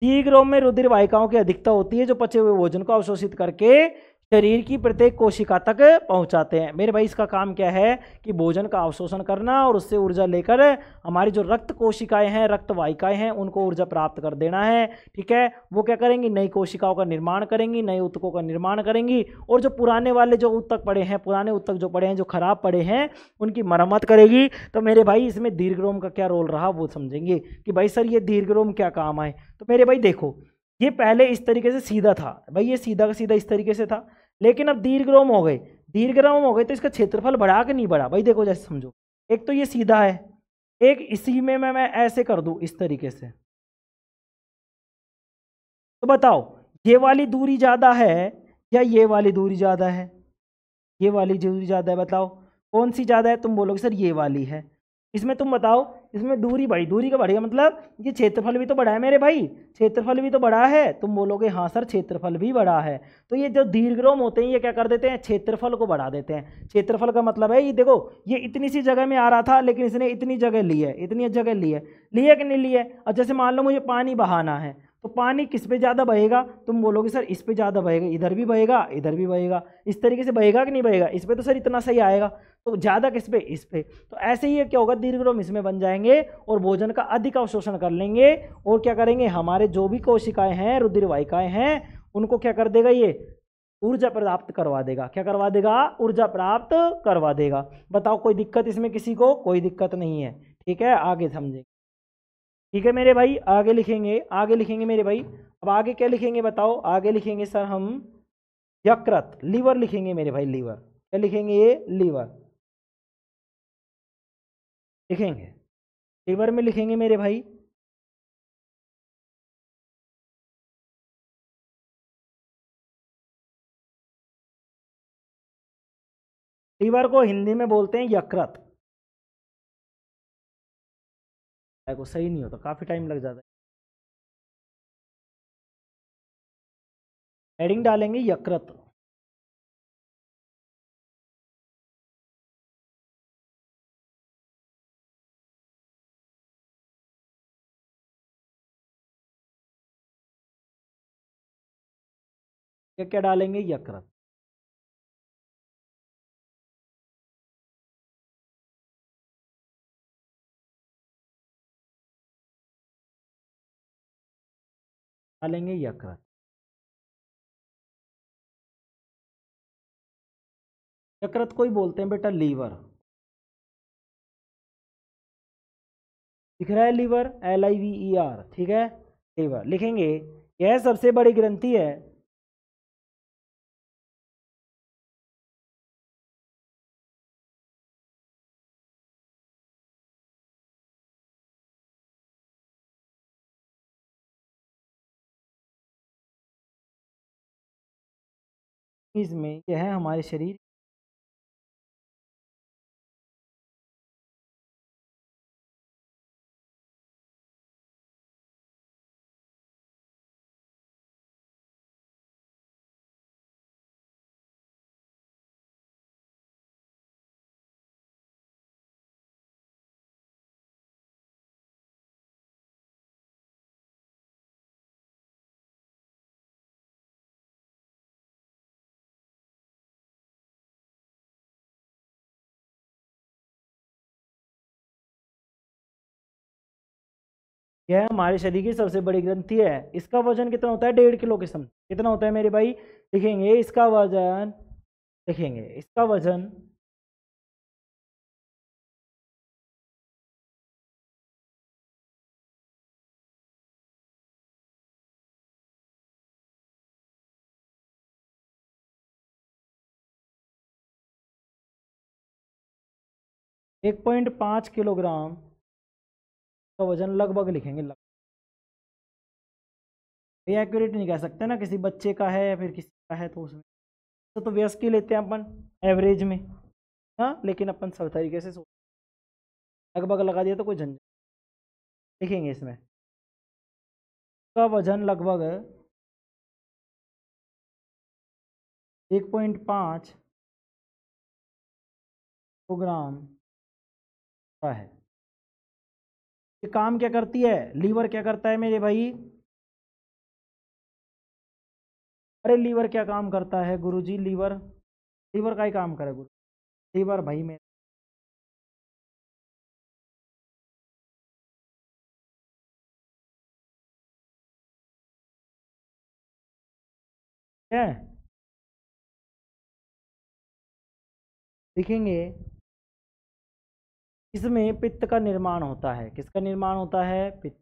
दीर्घ रोम में रुधिर वाहिकाओं की अधिकता होती है जो पचे हुए भोजन को अवशोषित करके शरीर की प्रत्येक कोशिका तक पहुंचाते हैं। मेरे भाई इसका काम क्या है कि भोजन का अवशोषण करना और उससे ऊर्जा लेकर हमारी जो रक्त कोशिकाएं हैं, रक्त वाहिकाएं हैं, उनको ऊर्जा प्राप्त कर देना है। ठीक है। वो क्या करेंगी, नई कोशिकाओं का निर्माण करेंगी, नए ऊतकों का निर्माण करेंगी, और जो पुराने वाले जो ऊतक पड़े हैं, पुराने ऊतक जो पड़े हैं, जो खराब पड़े हैं, उनकी मरम्मत करेगी। तो मेरे भाई इसमें दीर्घ रोम का क्या रोल रहा वो समझेंगे कि भाई सर ये दीर्घ रोम क्या काम आए। तो मेरे भाई देखो, ये पहले इस तरीके से सीधा था भाई, ये सीधा का सीधा इस तरीके से था, लेकिन अब दीर्घ रोम हो गए। दीर्घ रोम हो गए तो इसका क्षेत्रफल बढ़ा कि नहीं बढ़ा भाई, देखो जैसे समझो, एक तो ये सीधा है, एक इसी में मैं ऐसे कर दूं इस तरीके से, तो बताओ ये वाली दूरी ज्यादा है या ये वाली दूरी ज़्यादा है? ये वाली दूरी ज़्यादा है, बताओ कौन सी ज़्यादा है? तुम बोलोगे सर ये वाली है। इसमें तुम बताओ, इसमें दूरी भाई, दूरी का बढ़ेगा मतलब ये क्षेत्रफल भी तो बड़ा है मेरे भाई, क्षेत्रफल भी तो बड़ा है। तुम बोलोगे हाँ सर क्षेत्रफल भी बड़ा है। तो ये जो दीर्घरोम होते हैं ये क्या कर देते हैं, क्षेत्रफल को बढ़ा देते हैं। क्षेत्रफल का मतलब है ये देखो, ये इतनी सी जगह में आ रहा था लेकिन इसने इतनी जगह ली है, इतनी जगह ली है, लिया कि नहीं लिया? और जैसे मान लो मुझे पानी बहाना है, तो पानी किस पे ज़्यादा बहेगा? तुम बोलोगे सर इस पे ज़्यादा बहेगा, इधर भी बहेगा इधर भी बहेगा, इस तरीके से बहेगा कि नहीं बहेगा? इस पे तो सर इतना सही आएगा, तो ज़्यादा किस पे? इस पे। तो ऐसे ही क्या होगा, दीर्घरोम इसमें बन जाएंगे और भोजन का अधिक अवशोषण कर लेंगे और क्या करेंगे, हमारे जो भी कोशिकाएं हैं, रुधिर वाहिकाएं हैं, उनको क्या कर देगा, ये ऊर्जा प्राप्त करवा देगा। क्या करवा देगा? ऊर्जा प्राप्त करवा देगा। बताओ कोई दिक्कत इसमें किसी को? कोई दिक्कत नहीं है। ठीक है, आगे समझेंगे। ठीक है मेरे भाई, आगे लिखेंगे, आगे लिखेंगे मेरे भाई। अब आगे क्या लिखेंगे बताओ? आगे लिखेंगे सर हम यकृत, लीवर लिखेंगे मेरे भाई, लीवर। क्या लिखेंगे? ये लीवर लिखेंगे, लीवर में लिखेंगे मेरे भाई। लीवर को हिंदी में बोलते हैं यकृत। को सही नहीं होता, काफी टाइम लग जाता है। हेडिंग डालेंगे यकृत। क्या क्या डालेंगे? यकृत। डालेंगे यकृत। यकृत को ही बोलते हैं बेटा लीवर। दिख रहा है लीवर, LIVER, ठीक है, लीवर लिखेंगे। यह सबसे बड़ी ग्रंथि है। इसमें यह है हमारे शरीर। यह हमारे शरीर की सबसे बड़ी ग्रंथि है। इसका वजन कितना होता है? 1.5 किलो के समथिंग। कितना होता है मेरे भाई? लिखेंगे इसका वजन, लिखेंगे इसका वजन 1.5 किलोग्राम का वजन लगभग लिखेंगे। ये एक्यूरेट नहीं कह सकते ना, किसी बच्चे का है या फिर किसी का है, तो उसमें तो व्यस्क ही लेते हैं अपन एवरेज में। हाँ, लेकिन अपन सब तरीके से सोच, लगभग लगा दिया तो कोई झंझट। लिखेंगे इसमें का वजन लगभग 1.5 किलोग्राम का है। ये काम क्या करती है? लीवर क्या करता है मेरे भाई? अरे लीवर क्या काम करता है गुरुजी? लीवर, लीवर का ही काम करे गुरु। लीवर भाई में है, लिखेंगे इसमें पित्त का निर्माण होता है। किसका निर्माण होता है? पित्त।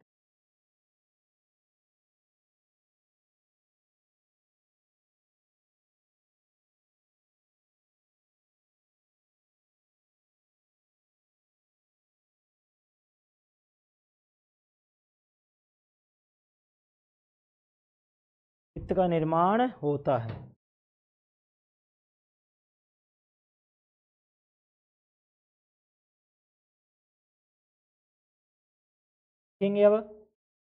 पित्त का निर्माण होता है। लिखेंगे अब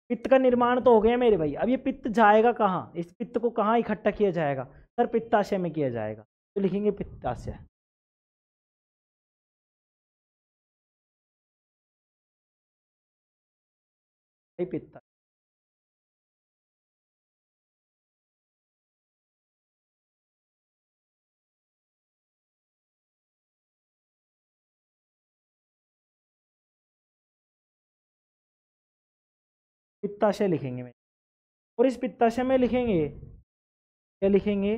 पित्त का निर्माण तो हो गया मेरे भाई। अब ये पित्त जाएगा कहाँ, इस पित्त को कहाँ इकट्ठा किया जाएगा सर, पित्ताशय में किया जाएगा, तो लिखेंगे पित्ताशय। भाई पित्त, पित्ताशय लिखेंगे मेरे। और इस पित्ताशय में लिखेंगे, क्या लिखेंगे,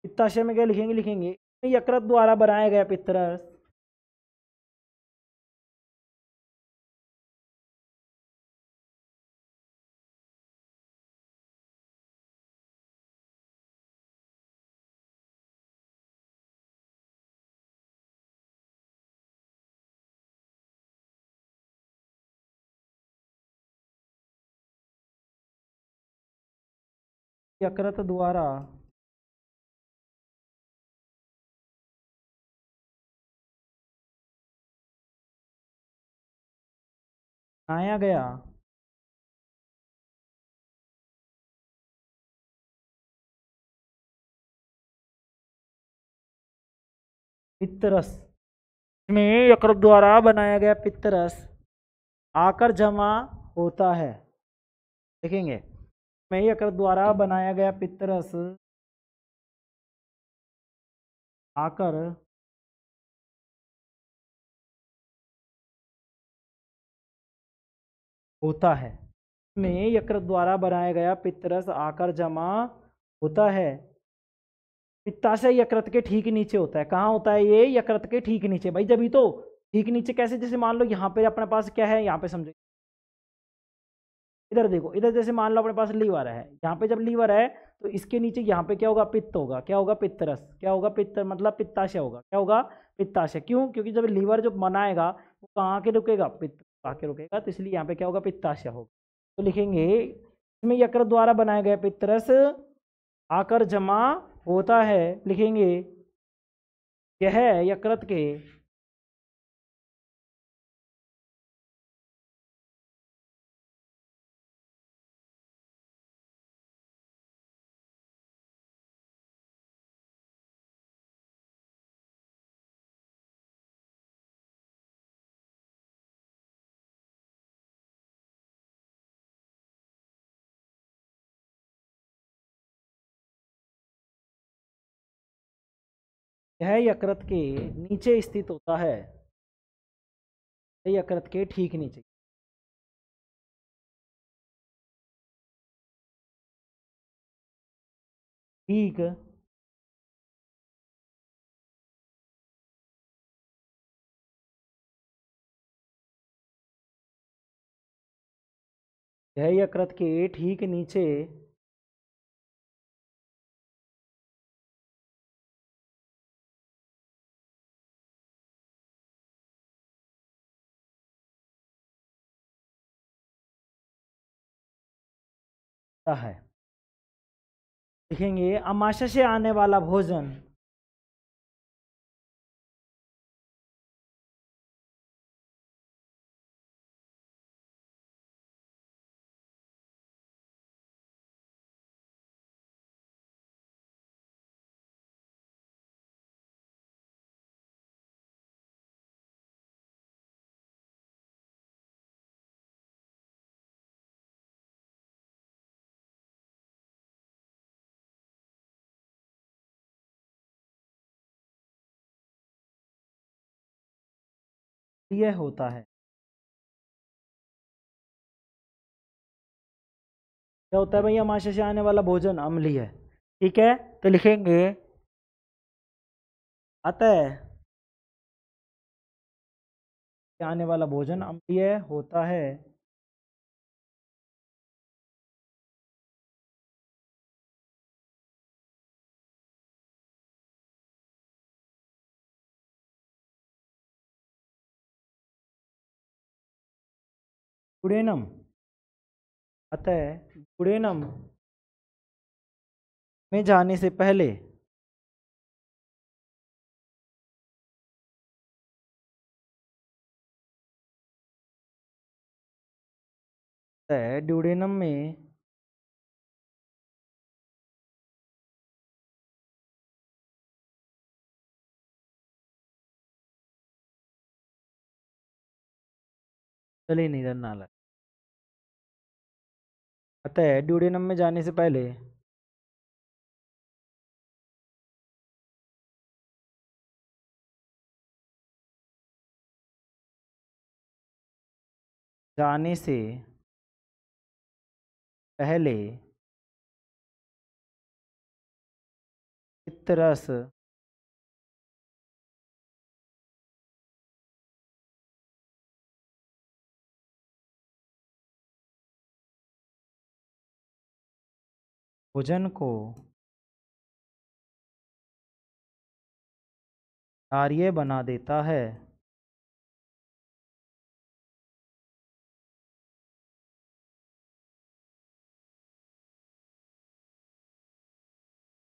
पित्ताशय में क्या लिखेंगे, लिखेंगे यकृत द्वारा बनाया गया पित्तरस, यकृत द्वारा बनाया गया पित्तरस, में यकृत द्वारा बनाया गया पित्तरस आकर जमा होता है, देखेंगे में यकृत द्वारा बनाया गया पित्तरस आकर होता है, में यकृत द्वारा बनाया गया पित्तरस आकर जमा होता है, पित्ताशय यकृत के ठीक नीचे होता है। कहाँ होता है ये, यकृत के ठीक नीचे भाई, जब ही तो ठीक नीचे कैसे, जैसे मान लो यहाँ पे अपने पास क्या है, यहाँ पे समझो, इधर देखो, इधर जैसे मान लो अपने पास लीवर है, यहाँ पे जब लीवर है तो इसके नीचे यहाँ पे क्या होगा, पित्त होगा, क्या होगा, पित्तरस, क्या होगा, पित्त मतलब पित्ताशय होगा, क्या होगा, पित्ताशय। क्यों, क्योंकि जब लीवर जो बनाएगा वो कहाँ के रुकेगा, पित्त आके रुकेगा, तो इसलिए यहाँ पे क्या होगा, पित्ताशय होगा। तो लिखेंगे इसमें यकृत द्वारा बनाया गया पित्तरस आकर जमा होता है, लिखेंगे यह यकृत के यह यकृत के नीचे स्थित होता है, यह यकृत के ठीक नीचे, ठीक यह यकृत के ठीक नीचे है, लिखेंगे अमाशय से आने वाला भोजन यह होता है, क्या होता है भाई, अमाशय से आने वाला भोजन अम्लीय है, ठीक है, तो लिखेंगे अतः आने वाला भोजन अम्लीय होता है, गुडेनम, अतः गुडेनम में जाने से पहले है ड्यूडेनम में चलिए निधन नाला। अतः ड्यूडेनम में जाने से पहले जाने से पहले पित्तरस भोजन को क्षारीय बना देता है।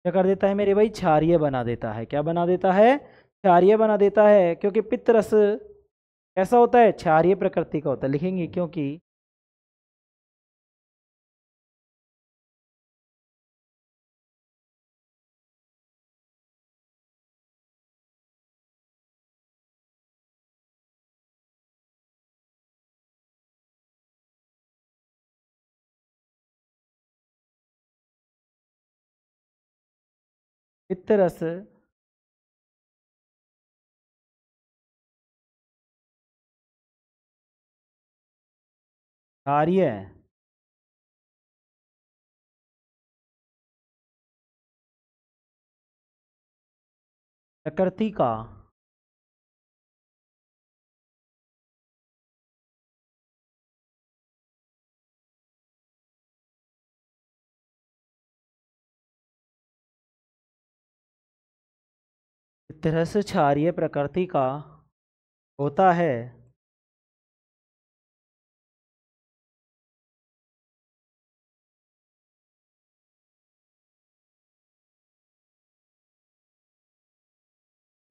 क्या कर देता है मेरे भाई? क्षारीय बना देता है। क्या बना देता है? क्षारीय बना देता है। क्योंकि पित्तरस कैसा होता है? क्षारीय प्रकृति का होता है। लिखेंगे क्योंकि पित्तरस क्षारीय प्रकृति का पित्तरस क्षारीय प्रकृति का होता है।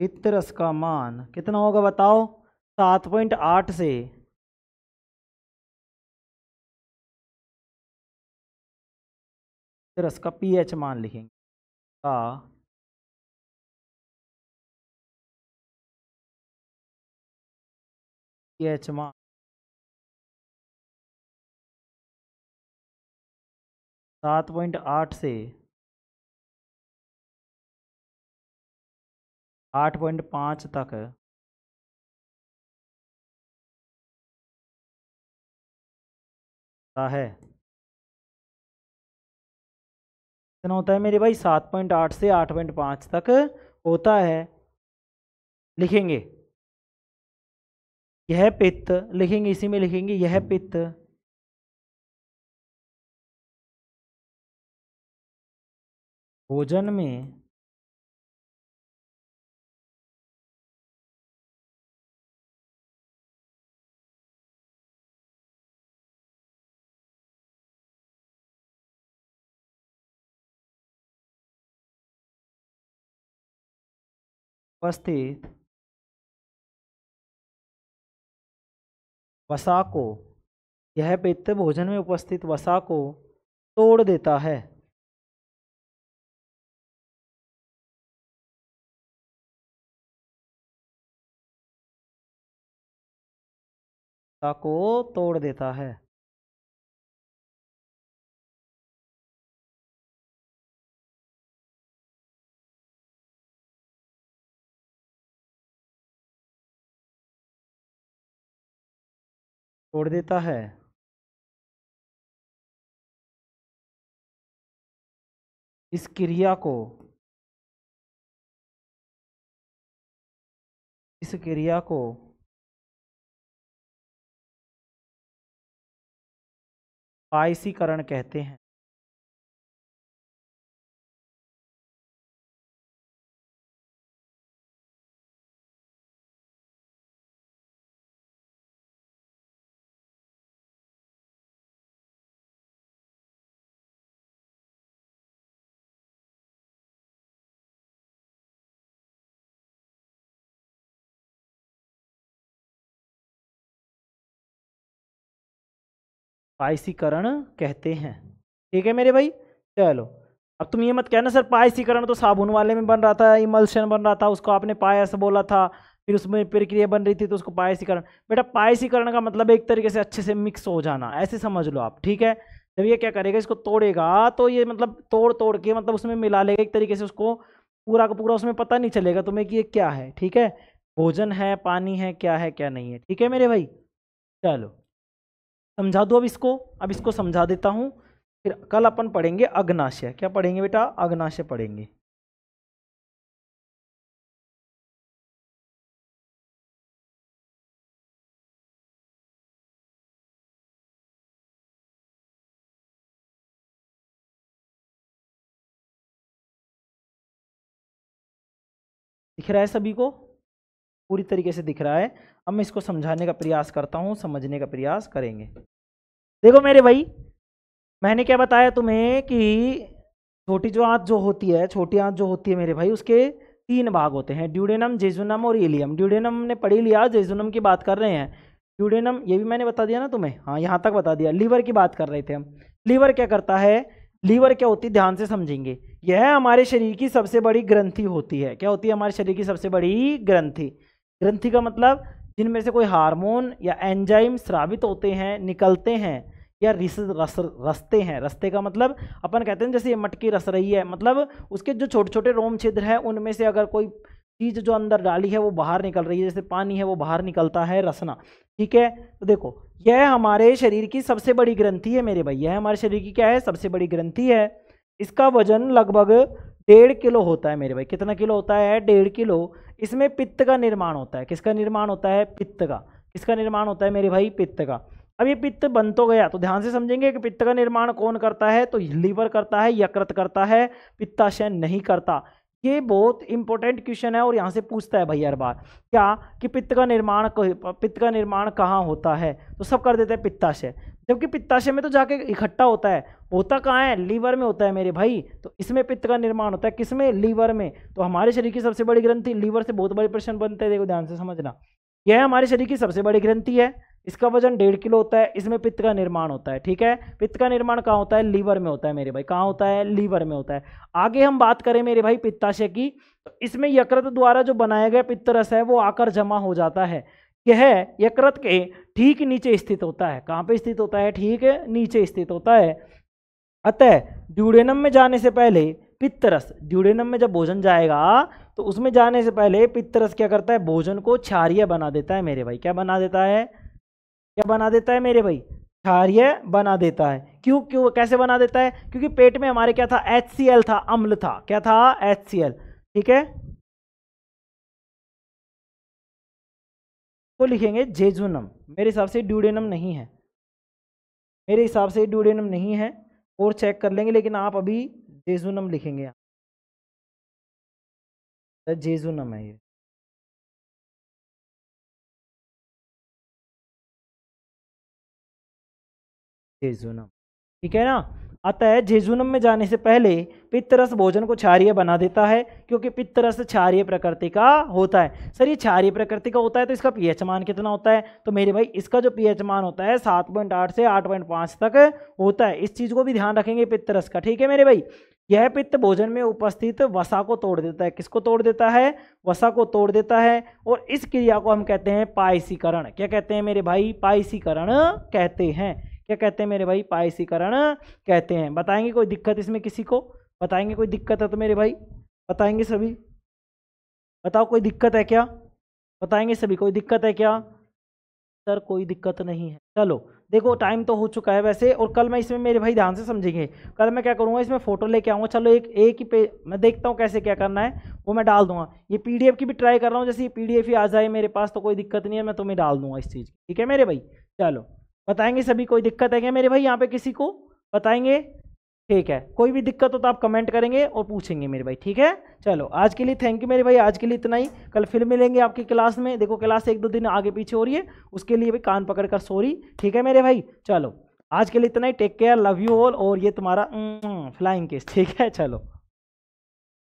पित्तरस का मान कितना होगा बताओ? 7.8 से पित्तरस का पीएच मान लिखेंगे का पीएच मान 7.8 से 8.5 तक होता है। कितना होता है मेरे भाई? 7.8 से 8.5 तक होता है। लिखेंगे यह पित्त, लिखेंगे इसी में लिखेंगे यह पित्त भोजन में उपस्थित वसा को, यह पित्त भोजन में उपस्थित वसा को तोड़ देता है। वसा को तोड़ देता है। तोड़ देता है। इस क्रिया को, इस क्रिया को पायसीकरण कहते हैं। पायसीकरण कहते हैं। ठीक है मेरे भाई। चलो अब तुम ये मत कहना सर पायसीकरण तो साबुन वाले में बन रहा था, इमल्शन बन रहा था, उसको आपने पायस बोला था, फिर उसमें प्रक्रिया बन रही थी तो उसको पायसीकरण। बेटा पायसीकरण का मतलब एक तरीके से अच्छे से मिक्स हो जाना, ऐसे समझ लो आप। ठीक है। जब ये क्या करेगा, इसको तोड़ेगा तो ये मतलब तोड़ तोड़ के मतलब उसमें मिला लेगा एक तरीके से, उसको पूरा का पूरा उसमें पता नहीं चलेगा तुम्हें कि ये क्या है। ठीक है। भोजन है, पानी है, क्या है क्या नहीं है। ठीक है मेरे भाई। चलो समझा दो अब इसको। अब इसको समझा देता हूँ, फिर कल अपन पढ़ेंगे अग्नाशय। क्या पढ़ेंगे बेटा? अग्नाशय पढ़ेंगे। दिख रहा है सभी को? पूरी तरीके से दिख रहा है। अब मैं इसको समझाने का प्रयास करता हूँ, समझने का प्रयास करेंगे। देखो मेरे भाई, मैंने क्या बताया तुम्हें कि छोटी जो आंत जो होती है, छोटी आंत जो होती है मेरे भाई, उसके 3 भाग होते हैं, ड्यूडेनम, जेजुनम और इलियम। ड्यूडेनम ने पढ़ ही लिया, जेजुनम की बात कर रहे हैं। ड्यूडेनम ये भी मैंने बता दिया ना तुम्हें, हाँ यहाँ तक बता दिया। लीवर की बात कर रहे थे हम। लीवर क्या करता है? लीवर क्या होती है, ध्यान से समझेंगे। यह हमारे शरीर की सबसे बड़ी ग्रंथि होती है। क्या होती है? हमारे शरीर की सबसे बड़ी ग्रंथि। ग्रंथि का मतलब जिनमें से कोई हार्मोन या एंजाइम स्रावित होते हैं, निकलते हैं, या रसते हैं। रसते का मतलब अपन कहते हैं जैसे ये मटकी रस रही है, मतलब उसके जो छोटे छोटे रोम छिद्र हैं उनमें से अगर कोई चीज़ जो अंदर डाली है वो बाहर निकल रही है, जैसे पानी है वो बाहर निकलता है, रसना। ठीक है। तो देखो यह हमारे शरीर की सबसे बड़ी ग्रंथि है मेरे भाई। यह हमारे शरीर की क्या है? सबसे बड़ी ग्रंथि है। इसका वजन लगभग 1.5 किलो होता है मेरे भाई। कितना किलो होता है? 1.5 किलो। इसमें पित्त का निर्माण होता है। किसका निर्माण होता है? पित्त का। किसका निर्माण होता है मेरे भाई? पित्त का। अब ये पित्त बन तो गया, तो ध्यान से समझेंगे कि पित्त का निर्माण कौन करता है? तो लीवर करता है, यकृत करता है, पित्ताशय नहीं करता। ये बहुत इंपॉर्टेंट क्वेश्चन है और यहाँ से पूछता है भाई हर बार, क्या कि पित्त का निर्माण कहाँ होता है? तो सब कर देते हैं पित्ताशय, जबकि पित्ताशय में तो जाके इकट्ठा होता है। होता कहाँ है? लीवर में होता है मेरे भाई। तो इसमें पित्त का निर्माण होता है, किसमें? लीवर में। तो हमारे शरीर की सबसे बड़ी ग्रंथि लीवर से बहुत बड़े प्रश्न बनते हैं, देखो ध्यान से समझना। यह हमारे शरीर की सबसे बड़ी ग्रंथि है। इसका वजन 1.5 किलो होता है। इसमें पित्त का निर्माण होता है। ठीक है। पित्त का निर्माण कहाँ होता है? लीवर में होता है मेरे भाई। कहाँ होता है? लीवर में होता है। आगे हम बात करें मेरे भाई पित्ताशय की, तो इसमें यकृत द्वारा जो बनाया गया पित्तरस है वो आकर जमा हो जाता है। यह यकृत के ठीक नीचे स्थित होता है। कहाँ पे स्थित होता है? ठीक नीचे स्थित होता है। अतः ड्यूडेनम में जाने से पहले पित्तरस, ड्यूडेनम में जब भोजन जाएगा तो उसमें जाने से पहले पित्तरस क्या करता है? भोजन को क्षारीय बना देता है मेरे भाई। क्या बना देता है? क्या बना देता है मेरे भाई? क्षारीय बना देता है। क्यों क्यों कैसे बना देता है? क्योंकि पेट में हमारे क्या था? HCl था, अम्ल था। क्या था? HCl। ठीक है। तो लिखेंगे जेजुनम। मेरे हिसाब से ड्यूडेनम नहीं है, मेरे हिसाब से ड्यूडेनम नहीं है, और चेक कर लेंगे, लेकिन आप अभी जेजुनम लिखेंगे। जेजुनम है ये। जेजुनम। ठीक है ना। अतः जेजुनम में जाने से पहले पित्तरस भोजन को क्षारीय बना देता है, क्योंकि पित्तरस क्षारीय प्रकृति का होता है। सर ये क्षारीय प्रकृति का होता है तो इसका पीएच मान कितना होता है? तो मेरे भाई इसका जो पीएच मान होता है 7.8 से 8.5 तक होता है। इस चीज को भी ध्यान रखेंगे पित्तरस का। ठीक है मेरे भाई। यह पित्त भोजन में उपस्थित वसा को तोड़ देता है। किसको तोड़ देता है? वसा को तोड़ देता है। और इस क्रिया को हम कहते हैं पायसीकरण। क्या कहते हैं मेरे भाई? पायसीकरण कहते हैं। क्या कहते हैं मेरे भाई? पायसीकरण कहते हैं। बताएंगे कोई दिक्कत इसमें किसी को? बताएंगे कोई दिक्कत है तो मेरे भाई बताएंगे सभी। बताओ कोई दिक्कत है क्या? बताएंगे सभी कोई दिक्कत है क्या? सर कोई दिक्कत नहीं है। चलो देखो टाइम तो हो चुका है वैसे, और कल मैं इसमें मेरे भाई ध्यान से समझेंगे, कल मैं क्या करूँगा इसमें फोटो लेके आऊँगा। चलो एक ही पे मैं देखता हूँ कैसे क्या करना है, वो मैं डाल दूंगा। ये PDF की भी ट्राई कर रहा हूँ, जैसे ये PDF ही आ जाए मेरे पास तो कोई दिक्कत नहीं है, मैं तुम्हें डाल दूंगा इस चीज़ की। ठीक है मेरे भाई। चलो बताएंगे सभी कोई दिक्कत है क्या मेरे भाई? यहाँ पे किसी को बताएंगे? ठीक है। कोई भी दिक्कत हो तो आप कमेंट करेंगे और पूछेंगे मेरे भाई। ठीक है। चलो आज के लिए थैंक यू मेरे भाई, आज के लिए इतना ही। कल फिर मिलेंगे आपकी क्लास में। देखो क्लास 1-2 दिन आगे पीछे हो रही है, उसके लिए भी कान पकड़ कर सॉरी। ठीक है मेरे भाई। चलो आज के लिए इतना ही। Take care, love you all. और ये तुम्हारा फ्लाइंग किस। ठीक है चलो।